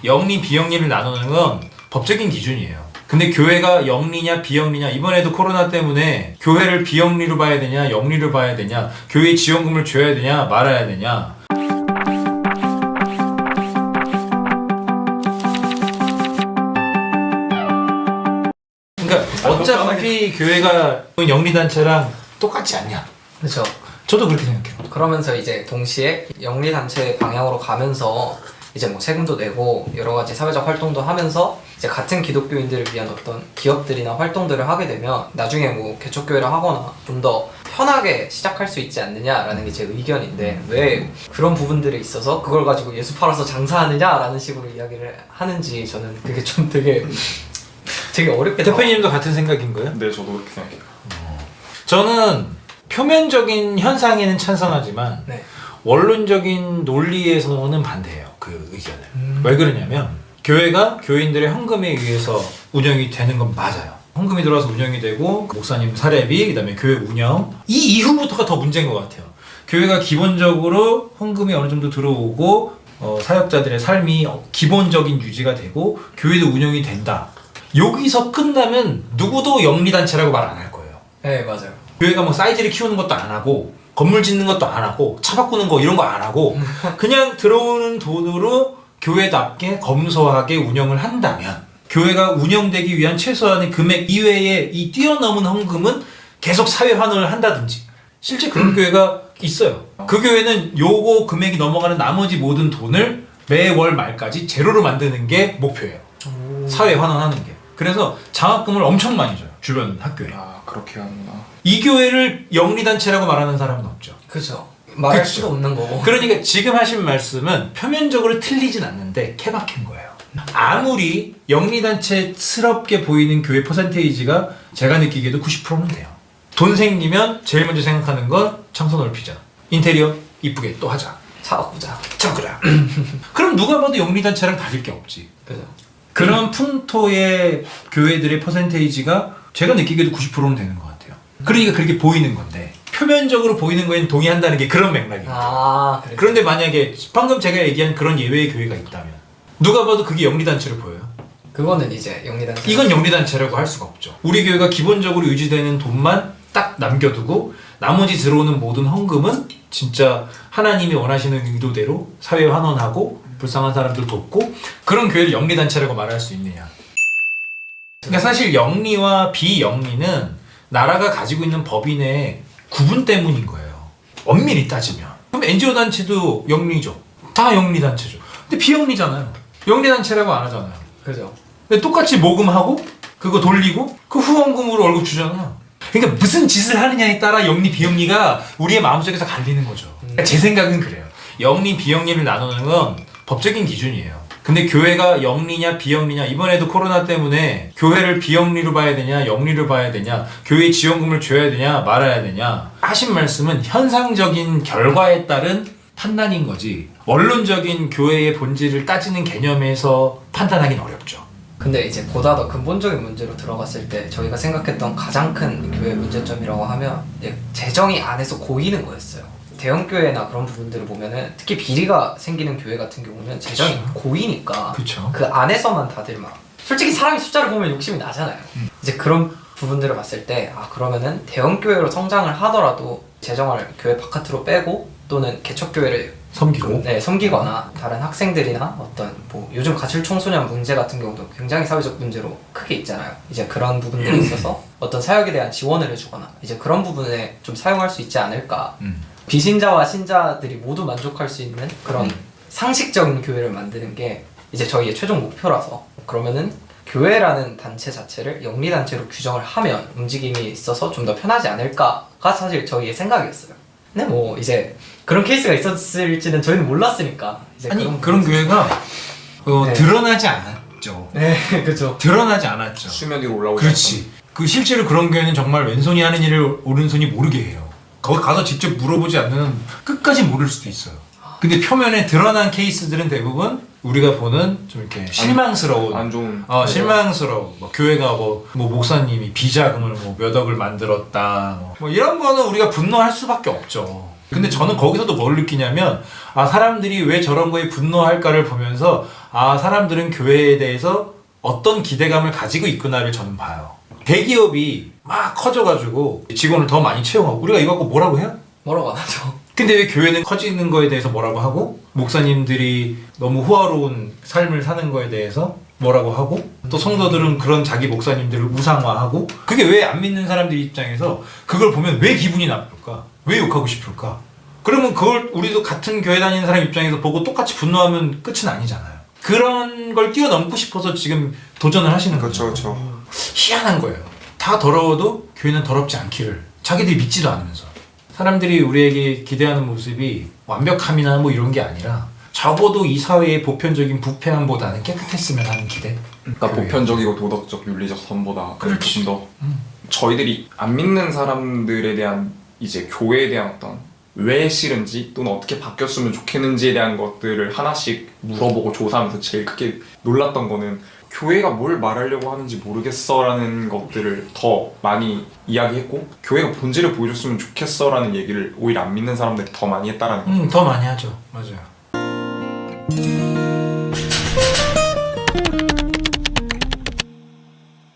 영리 비영리를 나누는 건 법적인 기준이에요. 근데 교회가 영리냐 비영리냐, 이번에도 코로나 때문에 교회를 비영리로 봐야 되냐 영리로 봐야 되냐, 교회에 지원금을 줘야 되냐 말아야 되냐. 그러니까 어차피 교회가 영리단체랑 똑같지 않냐. 그렇죠. 저도 그렇게 생각해요. 그러면서 이제 동시에 영리단체 방향으로 가면서 이제 뭐 세금도 내고 여러 가지 사회적 활동도 하면서 이제 같은 기독교인들을 위한 어떤 기업들이나 활동들을 하게 되면 나중에 뭐 개척교회를 하거나 좀 더 편하게 시작할 수 있지 않느냐라는 게 제 의견인데, 왜 그런 부분들에 있어서 그걸 가지고 예수 팔아서 장사하느냐라는 식으로 이야기를 하는지 저는 그게 좀 되게 어렵게. 대표님도 같은 생각인 거예요? 네, 저도 그렇게 생각해요. 저는 표면적인 현상에는 찬성하지만 네. 원론적인 논리에서는 반대해요. 그 의견을. 왜 그러냐면 교회가 교인들의 헌금에 의해서 운영이 되는 건 맞아요. 헌금이 들어와서 운영이 되고 목사님 사례비, 그다음에 교회 운영, 이 이후부터가 더 문제인 것 같아요. 교회가 기본적으로 헌금이 어느 정도 들어오고 사역자들의 삶이 기본적인 유지가 되고 교회도 운영이 된다. 여기서 끝나면 누구도 영리단체라고 말 안 할 거예요. 네, 맞아요. 교회가 뭐 사이즈를 키우는 것도 안 하고 건물 짓는 것도 안 하고 차 바꾸는 거 이런 거 안 하고 그냥 들어오는 돈으로 교회답게 검소하게 운영을 한다면, 교회가 운영되기 위한 최소한의 금액 이외에 이 뛰어넘은 헌금은 계속 사회 환원을 한다든지, 실제 그런 교회가 있어요. 그 교회는 요거 금액이 넘어가는 나머지 모든 돈을 매월 말까지 제로로 만드는 게 목표예요. 사회 환원하는 게. 그래서 장학금을 엄청 많이 줘요, 주변 학교에. 아, 그렇게 하는구나. 이 교회를 영리단체라고 말하는 사람은 없죠. 그렇죠. 말할 그쵸. 수도 없는 거고. 그러니까 지금 하신 말씀은 표면적으로 틀리진 않는데 케바케인 거예요. 아무리 영리단체스럽게 보이는 교회 퍼센테이지가 제가 느끼기에도 90%는 돼요. 돈 생기면 제일 먼저 생각하는 건 청소 넓히자, 인테리어 이쁘게 또 하자, 차 바꾸자. 참그자. 그럼 누가 봐도 영리단체랑 다를 게 없지. 그죠. 그런 풍토의 교회들의 퍼센테이지가 제가 느끼기에도 90%는 되는 것 같아요. 그러니까 그렇게 보이는 건데, 표면적으로 보이는 거에는 동의한다는 게 그런 맥락입니다. 아, 그래. 그런데 만약에 방금 제가 얘기한 그런 예외의 교회가 있다면 누가 봐도 그게 영리단체로 보여요. 그거는 이제 영리단체. 이건 영리단체라고 할 수가 없죠. 우리 교회가 기본적으로 유지되는 돈만 딱 남겨두고 나머지 들어오는 모든 헌금은 진짜 하나님이 원하시는 의도대로 사회 환원하고 불쌍한 사람들 돕고, 그런 교회를 영리단체라고 말할 수 있느냐. 그러니까 사실 영리와 비영리는 나라가 가지고 있는 법인의 구분 때문인 거예요. 엄밀히 따지면. 그럼 NGO 단체도 영리죠. 다 영리단체죠. 근데 비영리잖아요. 영리단체라고 안 하잖아요. 그죠. 근데 똑같이 모금하고 그거 돌리고 그 후원금으로 월급 주잖아요. 그러니까 무슨 짓을 하느냐에 따라 영리 비영리가 우리의 마음속에서 갈리는 거죠. 그러니까 제 생각은 그래요. 영리 비영리를 나누는 건 법적인 기준이에요. 근데 교회가 영리냐 비영리냐, 이번에도 코로나 때문에 교회를 비영리로 봐야 되냐 영리로 봐야 되냐, 교회에 지원금을 줘야 되냐 말아야 되냐 하신 말씀은 현상적인 결과에 따른 판단인 거지, 원론적인 교회의 본질을 따지는 개념에서 판단하기는 어렵죠. 근데 이제 보다 더 근본적인 문제로 들어갔을 때 저희가 생각했던 가장 큰 교회 문제점이라고 하면 이제 재정이 안에서 고이는 거였어요. 대형 교회나 그런 부분들을 보면은 특히 비리가 생기는 교회 같은 경우는 재정이 고이니까 그쵸. 그 안에서만 다들 막 솔직히 사람이 숫자를 보면 욕심이 나잖아요. 이제 그런 부분들을 봤을 때 그러면은 대형 교회로 성장을 하더라도 재정을 교회 바깥으로 빼고 또는 개척 교회를 섬기고. 섬기거나 다른 학생들이나 어떤 뭐 요즘 가출 청소년 문제 같은 경우도 굉장히 사회적 문제로 크게 있잖아요. 이제 그런 부분들에 있어서 어떤 사역에 대한 지원을 해주거나 이제 그런 부분에 좀 사용할 수 있지 않을까. 비신자와 신자들이 모두 만족할 수 있는 그런 상식적인 교회를 만드는 게 이제 저희의 최종 목표라서, 그러면은 교회라는 단체 자체를 영리단체로 규정을 하면 움직임이 있어서 좀 더 편하지 않을까가 사실 저희의 생각이었어요. 근데 뭐 이제 그런 케이스가 있었을지는 저희는 몰랐으니까. 이제 아니 그런 교회가 네. 드러나지 않았죠. 네, 그죠. 드러나지 않았죠. 수면 위로 올라오지 그렇지. 그 실제로 그런 교회는 정말 왼손이 하는 일을 오른손이 모르게 해요. 거기 가서 직접 물어보지 않으면 끝까지 모를 수도 있어요. 근데 표면에 드러난 케이스들은 대부분 우리가 보는 좀 이렇게 실망스러운, 안 좋은. 실망스러운, 뭐 교회가 뭐 목사님이 비자금을 뭐 몇 억을 만들었다, 뭐 이런 거는 우리가 분노할 수밖에 없죠. 근데 저는 거기서도 뭘 느끼냐면 사람들이 왜 저런 거에 분노할까를 보면서 사람들은 교회에 대해서 어떤 기대감을 가지고 있구나를 저는 봐요. 대기업이 막 커져가지고 직원을 더 많이 채용하고 우리가 이거 갖고 뭐라고 해요? 뭐라고 안 하죠. 근데 왜 교회는 커지는 거에 대해서 뭐라고 하고 목사님들이 너무 호화로운 삶을 사는 거에 대해서 뭐라고 하고 또 성도들은 그런 자기 목사님들을 우상화하고 그게 왜 안 믿는 사람들 입장에서 그걸 보면 왜 기분이 나쁠까? 왜 욕하고 싶을까? 그러면 그걸 우리도 같은 교회 다니는 사람 입장에서 보고 똑같이 분노하면 끝은 아니잖아요. 그런 걸 뛰어넘고 싶어서 지금 도전을 하시는 거죠. 그렇죠. 희한한 거예요. 다 더러워도 교회는 더럽지 않기를 자기들이 믿지도 않으면서 사람들이 우리에게 기대하는 모습이 완벽함이나 뭐 이런 게 아니라 적어도 이 사회의 보편적인 부패함보다는 깨끗했으면 하는 기대. 그러니까 보편적이고 도덕적, 윤리적 선보다 그렇지. 조금 더 저희들이 안 믿는 사람들에 대한 이제 교회에 대한 어떤 왜 싫은지 또는 어떻게 바뀌었으면 좋겠는지에 대한 것들을 하나씩 물어보고 조사하면서 제일 크게 놀랐던 거는 교회가 뭘 말하려고 하는지 모르겠어라는 것들을 더 많이 이야기했고 교회가 본질을 보여줬으면 좋겠어라는 얘기를 오히려 안 믿는 사람들이 더 많이 했다라는 거. 더 많이 하죠. 맞아요.